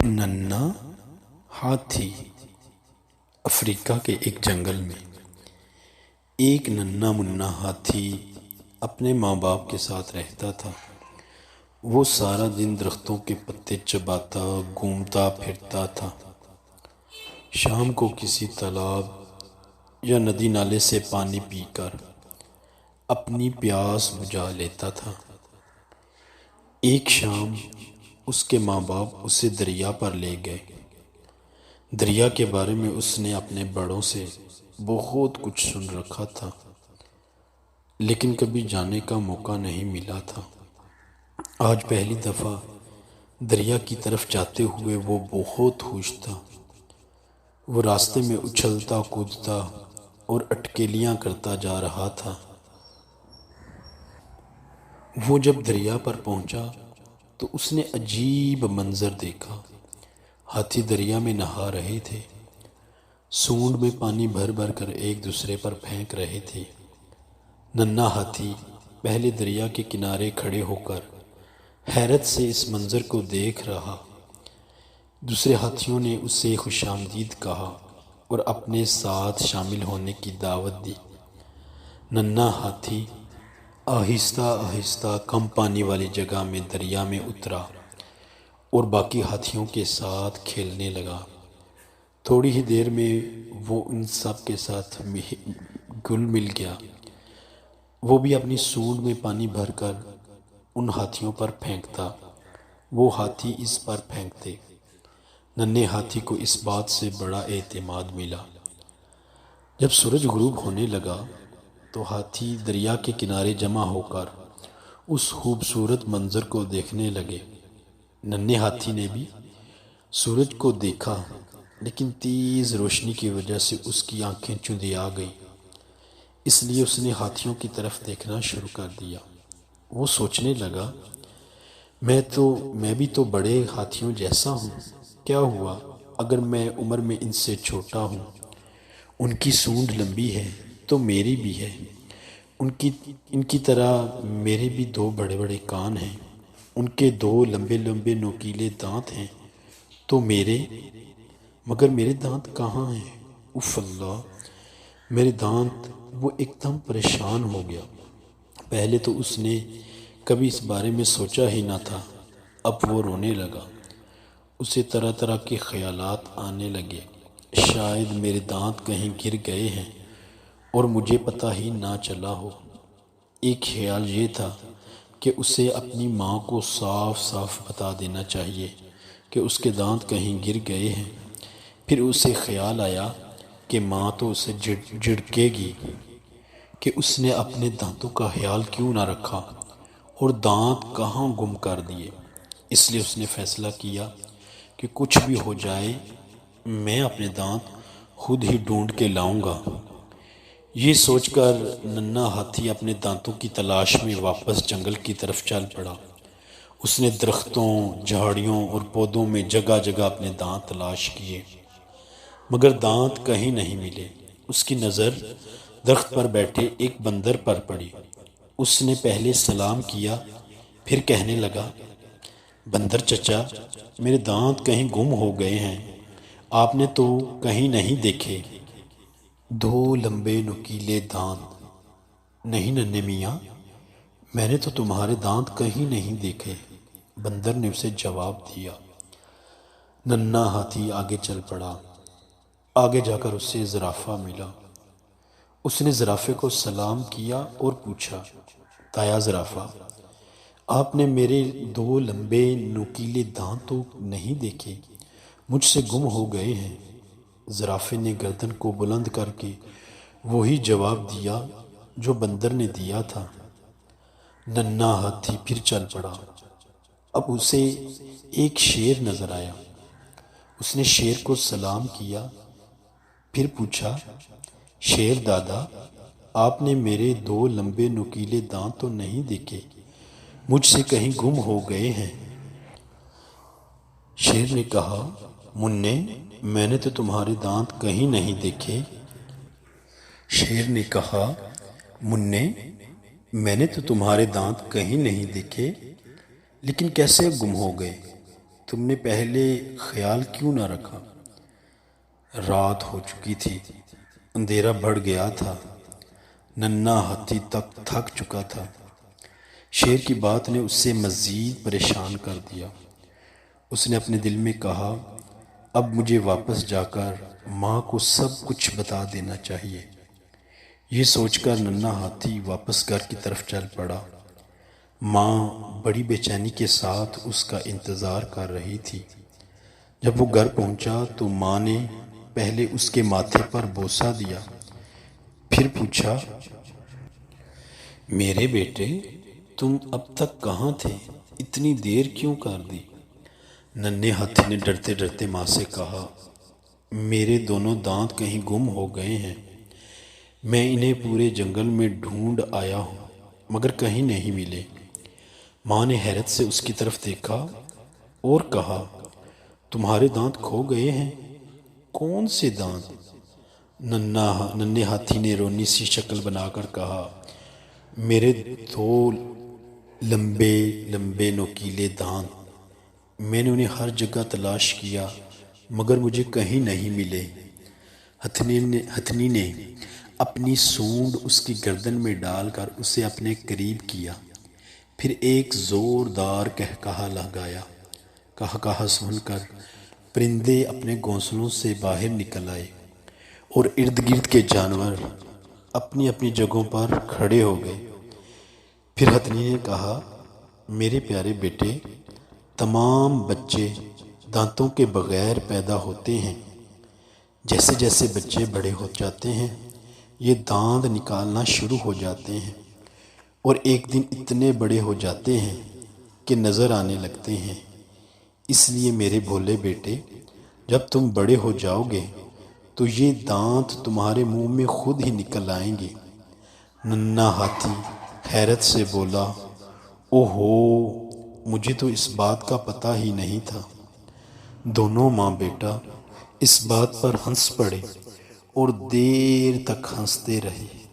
ننھا ہاتھی۔ افریقہ کے ایک جنگل میں ایک ننھا منھا ہاتھی اپنے ماں باپ کے ساتھ رہتا تھا۔ وہ سارا دن درختوں کے پتے چباتا گھومتا پھرتا تھا۔ شام کو کسی تالاب یا ندی نالے سے پانی پی کر اپنی پیاس بجھا لیتا تھا۔ ایک شام اس کے ماں باپ اسے دریا پر لے گئے۔ دریا کے بارے میں اس نے اپنے بڑوں سے بہت کچھ سن رکھا تھا، لیکن کبھی جانے کا موقع نہیں ملا تھا۔ آج پہلی دفعہ دریا کی طرف جاتے ہوئے وہ بہت خوش تھا۔ وہ راستے میں اچھلتا کودتا اور اٹکیلیاں کرتا جا رہا تھا۔ وہ جب دریا پر پہنچا تو اس نے عجیب منظر دیکھا۔ ہاتھی دریا میں نہا رہے تھے، سونڈ میں پانی بھر بھر کر ایک دوسرے پر پھینک رہے تھے۔ ننھا ہاتھی پہلے دریا کے کنارے کھڑے ہو کر حیرت سے اس منظر کو دیکھ رہا۔ دوسرے ہاتھیوں نے اسے خوش آمدید کہا اور اپنے ساتھ شامل ہونے کی دعوت دی۔ ننھا ہاتھی آہستہ آہستہ کم پانی والی جگہ میں دریا میں اترا اور باقی ہاتھیوں کے ساتھ کھیلنے لگا۔ تھوڑی ہی دیر میں وہ ان سب کے ساتھ گل مل گیا۔ وہ بھی اپنی سونڈ میں پانی بھر کر ان ہاتھیوں پر پھینکتا، وہ ہاتھی اس پر پھینکتے۔ ننھے ہاتھی کو اس بات سے بڑا اعتماد ملا۔ جب سورج غروب ہونے لگا تو ہاتھی دریا کے کنارے جمع ہو کر اس خوبصورت منظر کو دیکھنے لگے۔ ننھے ہاتھی نے بھی سورج کو دیکھا، لیکن تیز روشنی کی وجہ سے اس کی آنکھیں چندھیا گئیں، اس لیے اس نے ہاتھیوں کی طرف دیکھنا شروع کر دیا۔ وہ سوچنے لگا، میں بھی تو بڑے ہاتھیوں جیسا ہوں۔ کیا ہوا اگر میں عمر میں ان سے چھوٹا ہوں؟ ان کی سونڈ لمبی ہے تو میری بھی ہے، ان کی طرح میرے بھی دو بڑے بڑے کان ہیں، ان کے دو لمبے لمبے نوکیلے دانت ہیں تو مگر میرے دانت کہاں ہیں؟ اف اللہ، میرے دانت! وہ ایک دم پریشان ہو گیا۔ پہلے تو اس نے کبھی اس بارے میں سوچا ہی نہ تھا، اب وہ رونے لگا۔ اسے طرح طرح کے خیالات آنے لگے۔ شاید میرے دانت کہیں گر گئے ہیں اور مجھے پتہ ہی نہ چلا ہو۔ ایک خیال یہ تھا کہ اسے اپنی ماں کو صاف صاف بتا دینا چاہیے کہ اس کے دانت کہیں گر گئے ہیں۔ پھر اسے خیال آیا کہ ماں تو اسے جھڑکے گی کہ اس نے اپنے دانتوں کا خیال کیوں نہ رکھا اور دانت کہاں گم کر دیے۔ اس لیے اس نے فیصلہ کیا کہ کچھ بھی ہو جائے میں اپنے دانت خود ہی ڈھونڈ کے لاؤں گا۔ یہ سوچ کر ننھا ہاتھی اپنے دانتوں کی تلاش میں واپس جنگل کی طرف چل پڑا۔ اس نے درختوں، جھاڑیوں اور پودوں میں جگہ جگہ اپنے دانت تلاش کیے، مگر دانت کہیں نہیں ملے۔ اس کی نظر درخت پر بیٹھے ایک بندر پر پڑی۔ اس نے پہلے سلام کیا، پھر کہنے لگا، بندر چچا، میرے دانت کہیں گم ہو گئے ہیں، آپ نے تو کہیں نہیں دیکھے؟ دو لمبے نوکیلے دانت؟ نہیں ننھے میاں، میں نے تو تمہارے دانت کہیں نہیں دیکھے، بندر نے اسے جواب دیا۔ ننھا ہاتھی آگے چل پڑا۔ آگے جا کر اسے زرافہ ملا۔ اس نے زرافے کو سلام کیا اور پوچھا، تایا زرافہ، آپ نے میرے دو لمبے نوکیلے دانت تو نہیں دیکھے؟ مجھ سے گم ہو گئے ہیں۔ زرافے نے گردن کو بلند کر کے وہی جواب دیا جو بندر نے دیا تھا۔ ننھا ہاتھی پھر چل پڑا۔ اب اسے ایک شیر نظر آیا۔ اس نے شیر کو سلام کیا، پھر پوچھا، شیر دادا، آپ نے میرے دو لمبے نوکیلے دانت تو نہیں دیکھے؟ مجھ سے کہیں گم ہو گئے ہیں؟ شیر نے کہا، منّے، میں نے تو تمہارے دانت کہیں نہیں دیکھے۔ شیر نے کہا، منّے، میں نے تو تمہارے دانت کہیں نہیں دیکھے، لیکن کیسے گم ہو گئے؟ تم نے پہلے خیال کیوں نہ رکھا؟ رات ہو چکی تھی، اندھیرا بڑھ گیا تھا، ننھا ہاتھی تک تھک چکا تھا۔ شیر کی بات نے اس سے مزید پریشان کر دیا۔ اس نے اپنے دل میں کہا، اب مجھے واپس جا کر ماں کو سب کچھ بتا دینا چاہیے۔ یہ سوچ کر ننھا ہاتھی واپس گھر کی طرف چل پڑا۔ ماں بڑی بے چینی کے ساتھ اس کا انتظار کر رہی تھی۔ جب وہ گھر پہنچا تو ماں نے پہلے اس کے ماتھے پر بوسہ دیا، پھر پوچھا، میرے بیٹے، تم اب تک کہاں تھے؟ اتنی دیر کیوں کر دی؟ ننھے ہاتھی نے ڈرتے ڈرتے ماں سے کہا، میرے دونوں دانت کہیں گم ہو گئے ہیں۔ میں انہیں پورے جنگل میں ڈھونڈ آیا ہوں مگر کہیں نہیں ملے۔ ماں نے حیرت سے اس کی طرف دیکھا اور کہا، تمہارے دانت کھو گئے ہیں؟ کون سے دانت؟ ننھے ہاتھی نے رونی سی شکل بنا کر کہا، میرے دو لمبے لمبے نوکیلے دانت۔ میں نے انہیں ہر جگہ تلاش کیا مگر مجھے کہیں نہیں ملے۔ ہتھنی نے اپنی سونڈ اس کی گردن میں ڈال کر اسے اپنے قریب کیا، پھر ایک زوردار قہقہہ لگایا۔ قہقہہ سن کر پرندے اپنے گھونسلوں سے باہر نکل آئے اور ارد گرد کے جانور اپنی اپنی جگہوں پر کھڑے ہو گئے۔ پھر ہتھنی نے کہا، میرے پیارے بیٹے، تمام بچے دانتوں کے بغیر پیدا ہوتے ہیں۔ جیسے جیسے بچے بڑے ہو جاتے ہیں یہ دانت نکالنا شروع ہو جاتے ہیں اور ایک دن اتنے بڑے ہو جاتے ہیں کہ نظر آنے لگتے ہیں۔ اس لیے میرے بھولے بیٹے، جب تم بڑے ہو جاؤ گے تو یہ دانت تمہارے منہ میں خود ہی نکل آئیں گے۔ ننھا ہاتھی حیرت سے بولا، اوہو، مجھے تو اس بات کا پتہ ہی نہیں تھا۔ دونوں ماں بیٹا اس بات پر ہنس پڑے اور دیر تک ہنستے رہے۔